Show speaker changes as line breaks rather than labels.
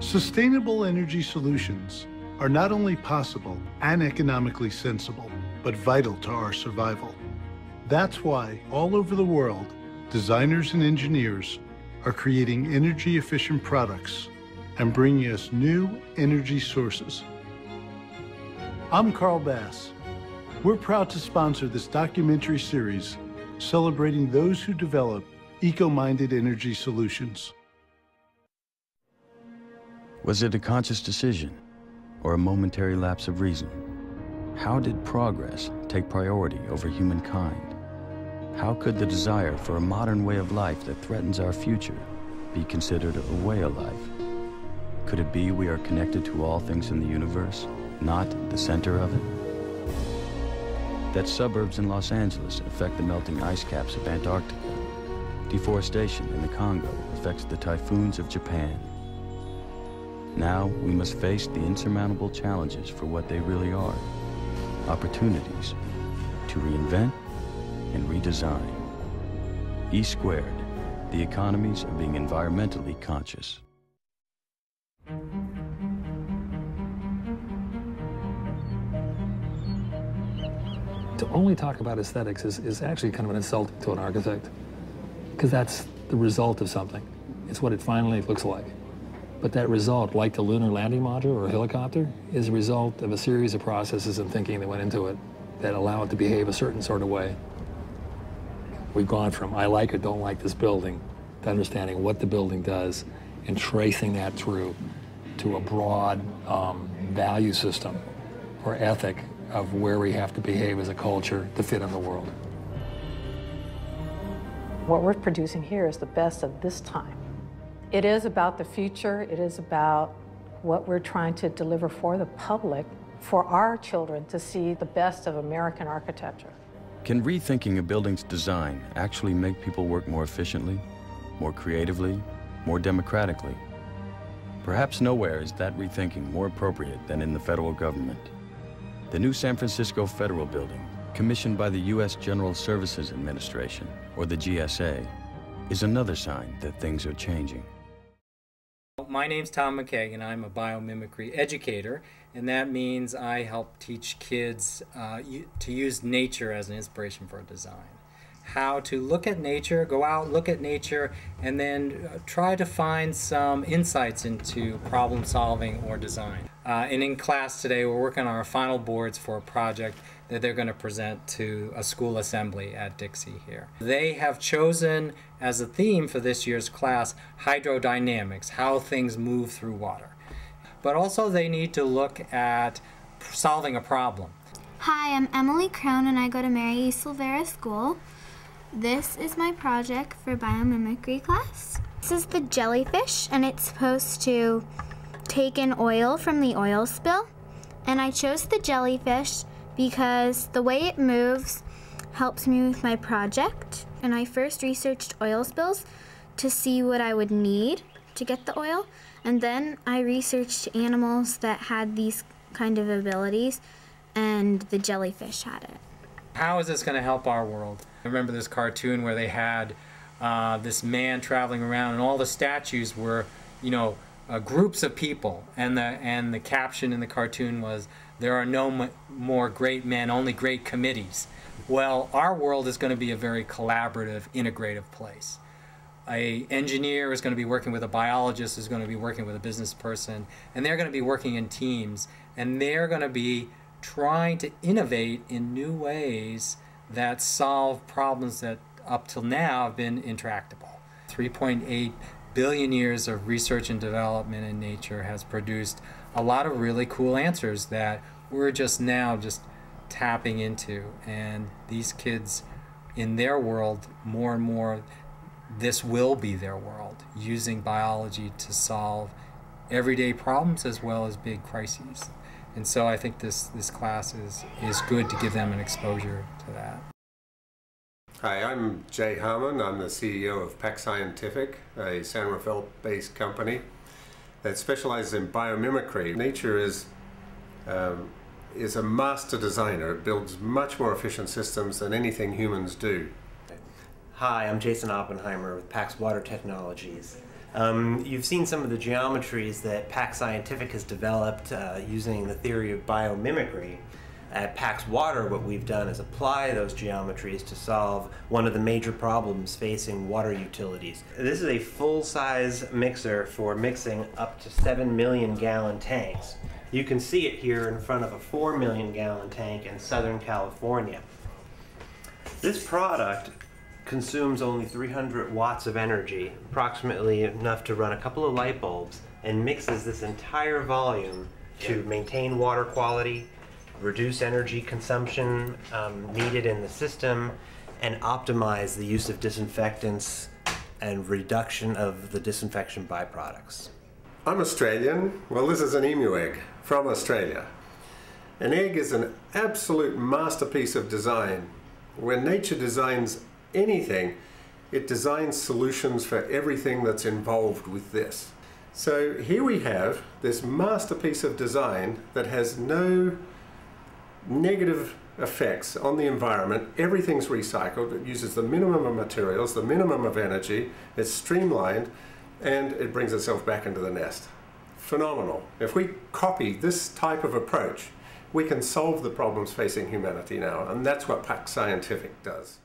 Sustainable energy solutions are not only possible and economically sensible, but vital to our survival. That's why all over the world, designers and engineers are creating energy-efficient products and bringing us new energy sources. I'm Carl Bass. We're proud to sponsor this documentary series celebrating those who develop eco-minded energy solutions.
Was it a conscious decision or a momentary lapse of reason? How did progress take priority over humankind? How could the desire for a modern way of life that threatens our future be considered a way of life? Could it be we are connected to all things in the universe, not the center of it? That suburbs in Los Angeles affect the melting ice caps of Antarctica. Deforestation in the Congo affects the typhoons of Japan. Now we must face the insurmountable challenges for what they really are, opportunities to reinvent and redesign. E squared, the economies of being environmentally conscious.
To only talk about aesthetics is actually kind of an insult to an architect, because that's the result of something. It's what it finally looks like. But that result, like the lunar landing module or a helicopter, is a result of a series of processes and thinking that went into it that allow it to behave a certain sort of way. We've gone from I like or don't like this building to understanding what the building does and tracing that through to a broad value system or ethic of where we have to behave as a culture to fit in the world.
What we're producing here is the best of this time. It is about the future. It is about what we're trying to deliver for the public, for our children to see the best of American architecture.
Can rethinking a building's design actually make people work more efficiently, more creatively, more democratically? Perhaps nowhere is that rethinking more appropriate than in the federal government. The new San Francisco Federal Building, commissioned by the U.S. General Services Administration, or the GSA, is another sign that things are changing.
My name's Tom McKagan. I'm a biomimicry educator, and that means I help teach kids to use nature as an inspiration for design. How to look at nature, go out, look at nature, and then try to find some insights into problem solving or design. And in class today, we're working on our final boards for a project that they're going to present to a school assembly at Dixie here. They have chosen as a theme for this year's class hydrodynamics, how things move through water. But also they need to look at solving a problem.
Hi, I'm Emily Crone and I go to Mary E. Silvera School. This is my project for biomimicry class. This is the jellyfish and it's supposed to take in oil from the oil spill. And I chose the jellyfish because the way it moves helps me with my project. And I first researched oil spills to see what I would need to get the oil. And then I researched animals that had these kind of abilities, and the jellyfish had it.
How is this going to help our world? I remember this cartoon where they had this man traveling around, and all the statues were, groups of people, and the caption in the cartoon was, "There are no more great men, only great committees." Well, our world is going to be a very collaborative, integrative place. An engineer is going to be working with a biologist, is going to be working with a business person, and they're going to be working in teams, and they're going to be trying to innovate in new ways that solve problems that up till now have been intractable. 3.8 billion years of research and development in nature has produced a lot of really cool answers that we're just now tapping into. And these kids, in their world, more and more, this will be their world, using biology to solve everyday problems as well as big crises. And so I think this class is good to give them an exposure to that.
Hi, I'm Jay Harmon. I'm the CEO of Pack Scientific, a San Rafael-based company that specializes in biomimicry. Nature is a master designer. It builds much more efficient systems than anything humans do.
Hi, I'm Jason Oppenheimer with PAX Water Technologies. You've seen some of the geometries that PAC Scientific has developed using the theory of biomimicry. At PAC's Water, what we've done is apply those geometries to solve one of the major problems facing water utilities. This is a full-size mixer for mixing up to 7 million gallon tanks. You can see it here in front of a 4 million gallon tank in Southern California. This product consumes only 300 watts of energy, approximately enough to run a couple of light bulbs, and mixes this entire volume to maintain water quality, reduce energy consumption needed in the system, and optimize the use of disinfectants and reduction of the disinfection byproducts.
I'm Australian. Well, this is an emu egg from Australia. An egg is an absolute masterpiece of design. When nature designs anything, it designs solutions for everything that's involved with this. So here we have this masterpiece of design that has no negative effects on the environment. Everything's recycled. It uses the minimum of materials, the minimum of energy. It's streamlined, and it brings itself back into the nest. Phenomenal. If we copy this type of approach, we can solve the problems facing humanity now, and that's what PAC Scientific does.